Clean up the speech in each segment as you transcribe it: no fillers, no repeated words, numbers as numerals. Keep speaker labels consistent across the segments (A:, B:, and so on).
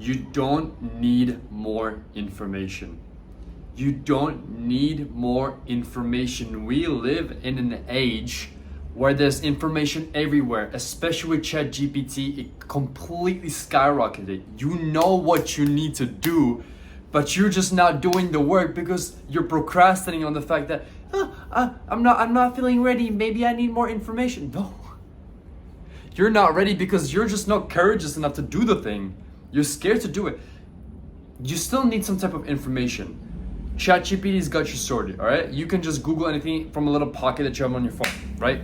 A: You don't need more information. You don't need more information. We live in an age where there's information everywhere, especially with ChatGPT. It completely skyrocketed. You know what you need to do, but you're just not doing the work because you're procrastinating on the fact that I'm not feeling ready. Maybe I need more information. No, you're not ready because you're just not courageous enough to do the thing. You're scared to do it. You still need some type of information. ChatGPT's got you sorted, all right? You can just Google anything from a little pocket that you have on your phone, right?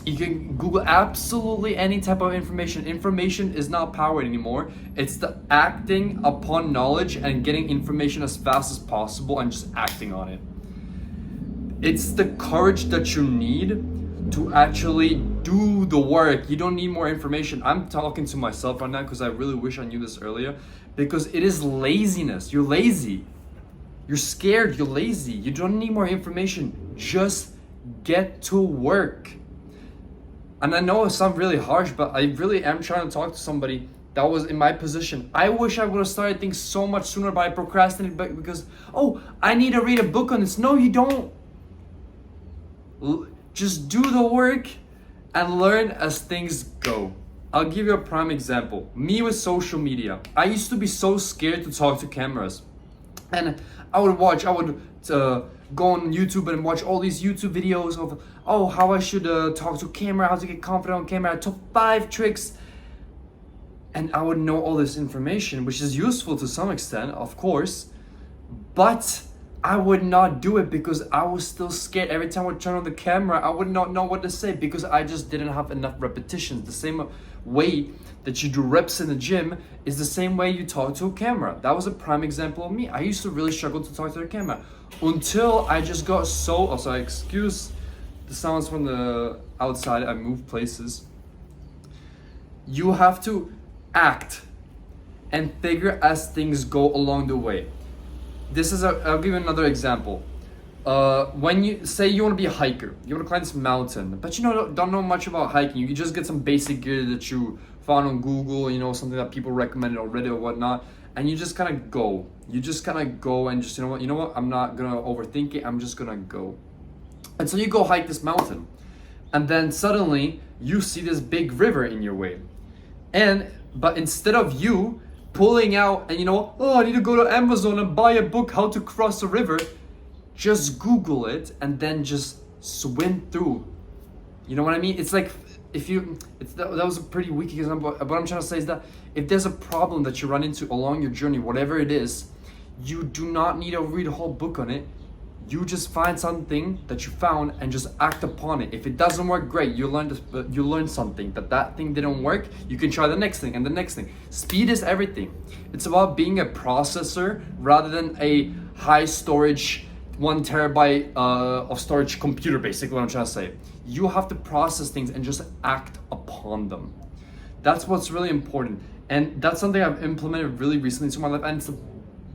A: You can Google absolutely any type of information. Information is not power anymore. It's the acting upon knowledge and getting information as fast as possible and just acting on it. It's the courage that you need to actually do the work. You don't need more information. I'm talking to myself right now because I really wish I knew this earlier, because it is laziness. You're lazy. You're scared, you're lazy. You don't need more information. Just get to work. And I know it sounds really harsh, but I really am trying to talk to somebody that was in my position. I wish I would have started things so much sooner, but I procrastinated because, I need to read a book on this. No, you don't. Just do the work and learn as things go. I'll give you a prime example. Me with social media. I used to be so scared to talk to cameras. And I would go on YouTube and watch all these YouTube videos of how I should talk to camera, how to get confident on camera. I took 5 tricks, and I would know all this information, which is useful to some extent, of course, but I would not do it because I was still scared. Every time I would turn on the camera, I would not know what to say because I just didn't have enough repetitions. The same way that you do reps in the gym is the same way you talk to a camera. That was a prime example of me. I used to really struggle to talk to the camera until I just got excuse the sounds from the outside. I moved places. You have to act and figure as things go along the way. I'll give you another example. When you say you want to be a hiker, you want to climb this mountain, but don't know much about hiking. You just get some basic gear that you found on Google, something that people recommended already or whatnot, and you just kind of go. You just kind of go and just, you know what? I'm not gonna overthink it. I'm just gonna go. And so you go hike this mountain, and then suddenly you see this big river in your way, but instead of you pulling out and I need to go to Amazon and buy a book how to cross a river, just Google it and then just swim through. You know what I mean? It's like that was a pretty weak example. What I'm trying to say is that if there's a problem that you run into along your journey, whatever it is, you do not need to read a whole book on it. You just find something that you found and just act upon it. If it doesn't work, great. You learn something. That thing didn't work. You can try the next thing and the next thing. Speed is everything. It's about being a processor rather than a high storage 1 terabyte of storage computer, basically what I'm trying to say. You have to process things and just act upon them. That's what's really important. And that's something I've implemented really recently into my life, and it's the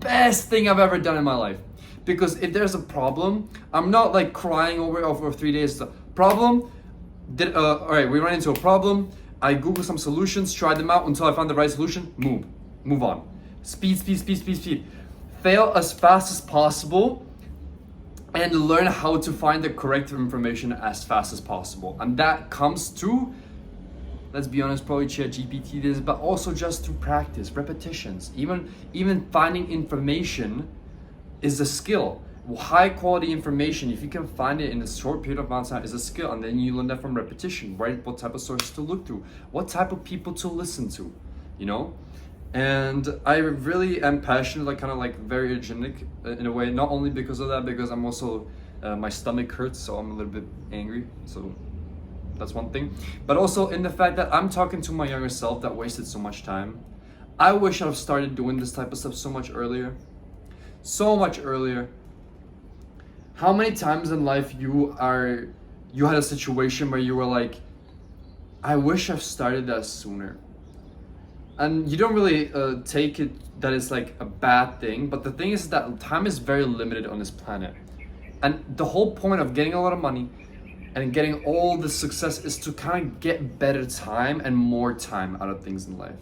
A: best thing I've ever done in my life. Because if there's a problem, I'm not like crying over 3 days. The problem, all right, we ran into a problem. I Googled some solutions, tried them out until I found the right solution. Move on. Speed. Fail as fast as possible and learn how to find the correct information as fast as possible. And that comes through, let's be honest, probably ChatGPT this, but also just through practice, repetitions. Even finding information is a skill. High quality information, if you can find it in a short period of time, is a skill, and then you learn that from repetition, right? What type of sources to look through, what type of people to listen to, And I really am passionate, very energetic in a way, not only because of that, because I'm also, my stomach hurts, so I'm a little bit angry, so that's one thing. But also in the fact that I'm talking to my younger self that wasted so much time. I wish I'd started doing this type of stuff so much earlier. How many times in life you had a situation where you were like, I wish I've started that sooner? And you don't really take it that it's like a bad thing, but the thing is that time is very limited on this planet. And the whole point of getting a lot of money and getting all the success is to kind of get better time and more time out of things in life,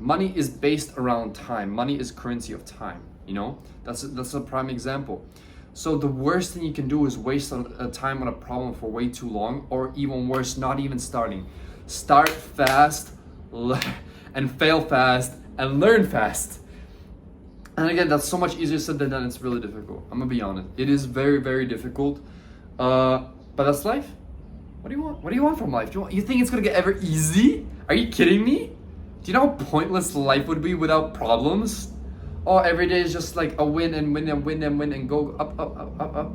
A: Money is based around time. Money is currency of time, you know? That's a prime example. So the worst thing you can do is waste a time on a problem for way too long, or even worse, not even starting. Start fast and fail fast and learn fast. And again, that's so much easier said than done. It's really difficult. I'm gonna be honest. It is very, very difficult. But that's life. What do you want? What do you want from life? You think it's gonna get ever easy? Are you kidding me? Do you know how pointless life would be without problems? Oh, every day is just like a win and win and win and win and go up, up, up, up, up.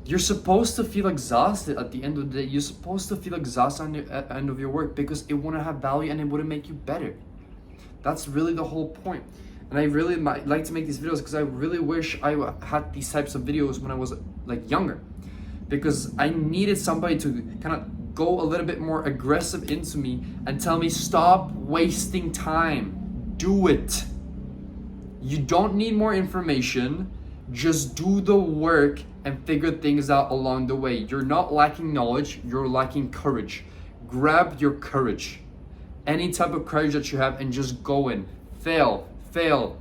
A: You're supposed to feel exhausted at the end of the day. You're supposed to feel exhausted at the end of your work because it wouldn't have value and it wouldn't make you better. That's really the whole point. And I really like to make these videos because I really wish I had these types of videos when I was like younger. Because I needed somebody to kind of go a little bit more aggressive into me and tell me, stop wasting time. Do it. You don't need more information. Just do the work and figure things out along the way. You're not lacking knowledge, you're lacking courage. Grab your courage. Any type of courage that you have and just go in. Fail,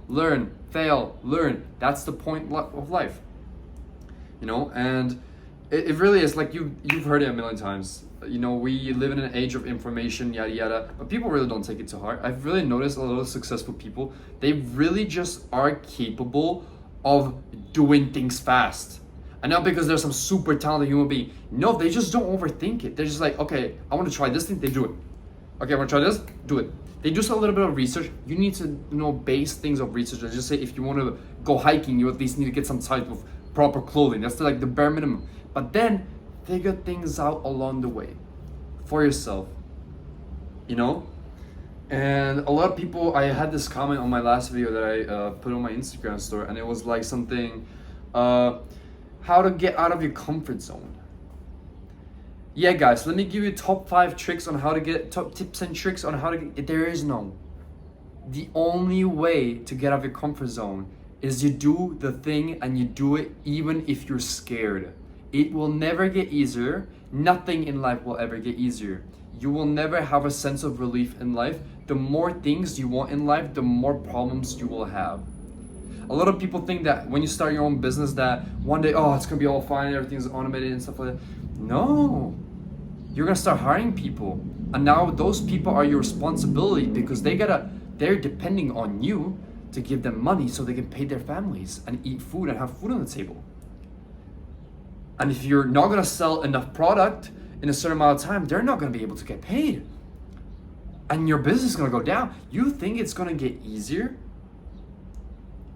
A: learn, fail, learn. That's the point of life. You know, and it really is like you've heard it a million times. You know, we live in an age of information, yada yada, but people really don't take it to heart. I've really noticed a lot of successful people, they really just are capable of doing things fast. And not because they're some super talented human being. No, they just don't overthink it. They're just like, okay, I want to try this thing, they do it. Okay, I want to try this, do it. They do a little bit of research. You need to base things of research. I just say if you want to go hiking, you at least need to get some type of proper clothing. That's like the bare minimum. But then figure things out along the way for yourself, you know? And a lot of people, I had this comment on my last video that I put on my Instagram story, and it was like something, how to get out of your comfort zone. Yeah, guys, let me give you top 5 tricks on how to get, top tips and tricks on how to get, there is no. The only way to get out of your comfort zone is you do the thing and you do it even if you're scared. It will never get easier. Nothing in life will ever get easier. You will never have a sense of relief in life. The more things you want in life, the more problems you will have. A lot of people think that when you start your own business that one day, oh, it's gonna be all fine, everything's automated and stuff like that. No, you're gonna start hiring people. And now those people are your responsibility because they're depending on you to give them money so they can pay their families and eat food and have food on the table. And if you're not gonna sell enough product in a certain amount of time, they're not gonna be able to get paid. And your business is gonna go down. You think it's gonna get easier?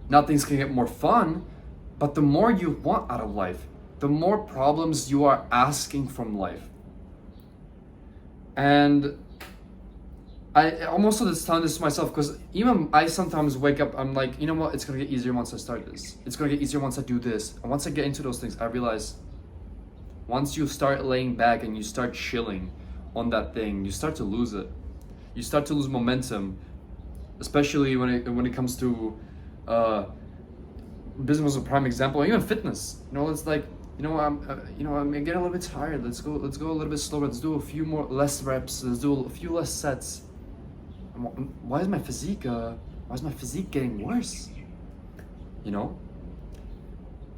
A: Nothing's gonna get more fun, but the more you want out of life, the more problems you are asking from life. And I'm also just telling this to myself because even I sometimes wake up, I'm like, you know what, it's gonna get easier once I start this. It's gonna get easier once I do this. And once I get into those things, I realize once you start laying back and you start chilling on that thing, you start to lose it. You start to lose momentum, especially when it comes to business was a prime example, even fitness. You know, it's like, I'm getting a little bit tired. Let's go a little bit slower. Let's do a few less reps. Let's do a few less sets. Why is my physique getting worse? You know,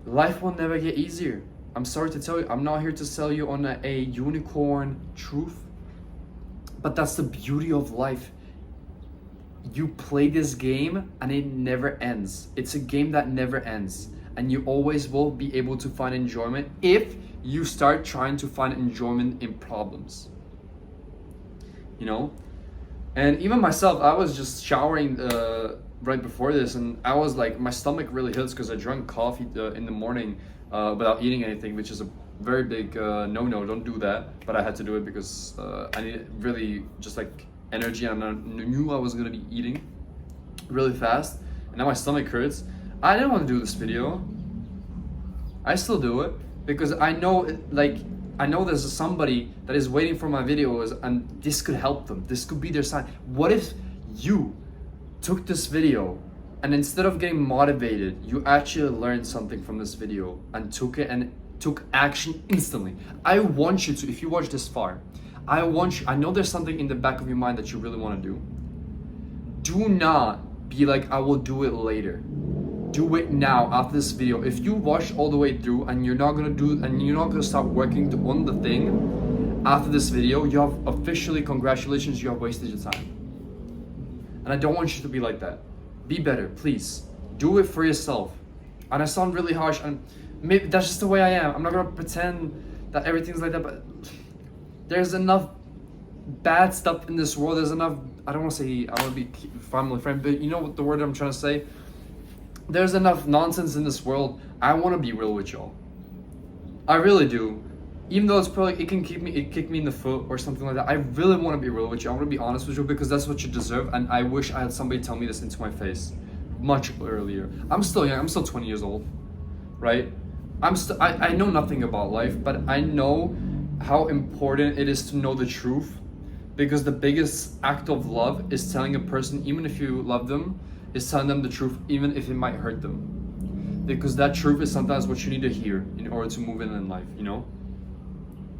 A: life will never get easier. I'm sorry to tell you, I'm not here to sell you on a unicorn truth, but that's the beauty of life. You play this game and it never ends. It's a game that never ends. And you always will be able to find enjoyment if you start trying to find enjoyment in problems. You know? And even myself, I was just showering right before this, and I was like, my stomach really hurts because I drank coffee in the morning without eating anything, which is a very big no-no. Don't do that. But I had to do it because I needed really just like energy, and I knew I was gonna be eating really fast, and now my stomach hurts. I didn't want to do this video. I still do it because I know there's somebody that is waiting for my videos and this could help them. This could be their sign. What if you took this video and instead of getting motivated, you actually learned something from this video and took it and took action instantly? I want you to, if you watch this far, I know there's something in the back of your mind that you really want to do. Do not be like, I will do it later. Do it now after this video. If you watch all the way through and you're not gonna start working on the thing after this video, you have officially, congratulations, you have wasted your time. And I don't want you to be like that. Be better, please. Do it for yourself. And I sound really harsh, and maybe that's just the way I am. I'm not gonna pretend that everything's like that, but there's enough bad stuff in this world. There's enough, I don't want to say I want to be family friend, but you know what the word I'm trying to say? There's enough nonsense in this world. I want to be real with y'all. I really do. Even though it's probably, it kick me in the foot or something like that. I really want to be real with you. I want to be honest with you because that's what you deserve. And I wish I had somebody tell me this into my face much earlier. I'm still young. I'm still 20 years old, right? I know nothing about life, but I know how important it is to know the truth, because the biggest act of love is telling a person, even if you love them, is telling them the truth, even if it might hurt them, because that truth is sometimes what you need to hear in order to move in life, you know?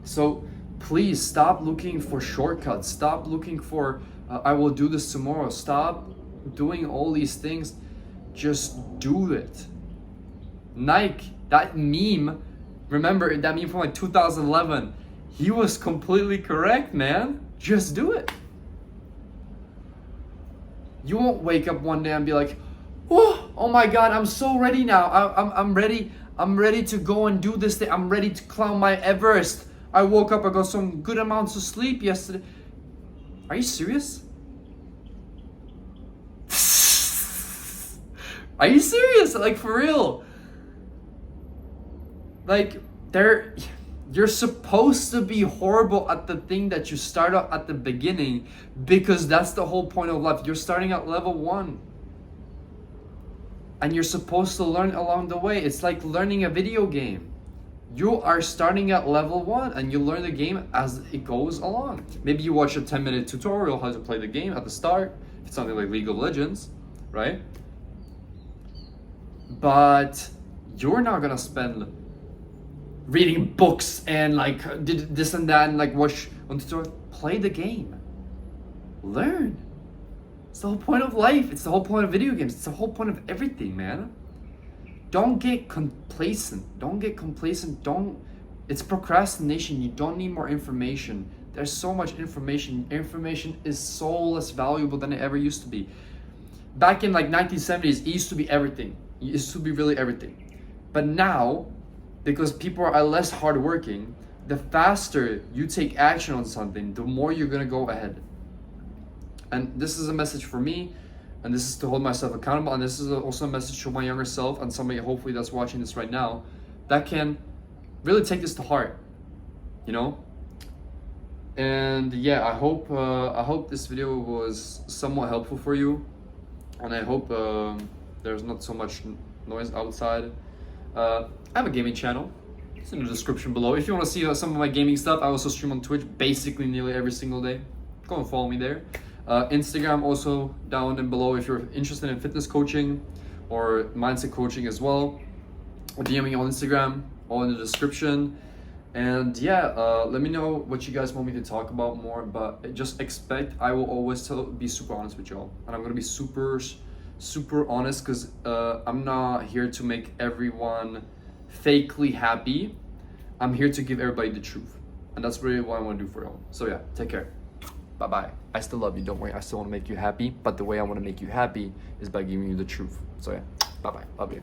A: So please stop looking for shortcuts. Stop looking for I will do this tomorrow. Stop doing all these things. Just do it. Nike, that meme, remember that meme from like 2011, he was completely correct, man. Just do it. You won't wake up one day and be like, oh my God, I'm so ready now. I'm ready. I'm ready to go and do this thing. I'm ready to climb my Everest. I woke up, I got some good amounts of sleep yesterday. Are you serious? Are you serious? Like, for real? Like, you're supposed to be horrible at the thing that you start out at the beginning, because that's the whole point of life. You're starting at level 1. And you're supposed to learn along the way. It's like learning a video game. You are starting at level 1 and you learn the game as it goes along. Maybe you watch a 10-minute tutorial how to play the game at the start. If it's something like League of Legends, right? But you're not gonna spend reading books and like did this and that and like watch on tutorial. Play the game. Learn. It's the whole point of life. It's the whole point of video games. It's the whole point of everything, man. Don't get complacent. It's procrastination. You don't need more information. There's so much information. Information is so less valuable than it ever used to be. Back in like 1970s, it used to be everything. It used to be really everything. But now, because people are less hardworking, the faster you take action on something, the more you're gonna go ahead. And this is a message for me, and this is to hold myself accountable, and this is also a message to my younger self and somebody hopefully that's watching this right now that can really take this to heart, you know? And yeah, I hope this video was somewhat helpful for you, and I hope there's not so much noise outside. I have a gaming channel. It's in the description below. If you want to see some of my gaming stuff, I also stream on Twitch basically nearly every single day. Go and follow me there. Instagram also down and below if you're interested in fitness coaching or mindset coaching as well. DM me on Instagram, all in the description. And yeah, let me know what you guys want me to talk about more, but just expect I will always be super honest with y'all. And I'm gonna be super honest, because I'm not here to make everyone fakely happy. I'm here to give everybody the truth. And that's really what I want to do for y'all. So yeah, take care. Bye-bye. I still love you, don't worry. I still want to make you happy, but the way I want to make you happy is by giving you the truth. So yeah, bye-bye. Love you.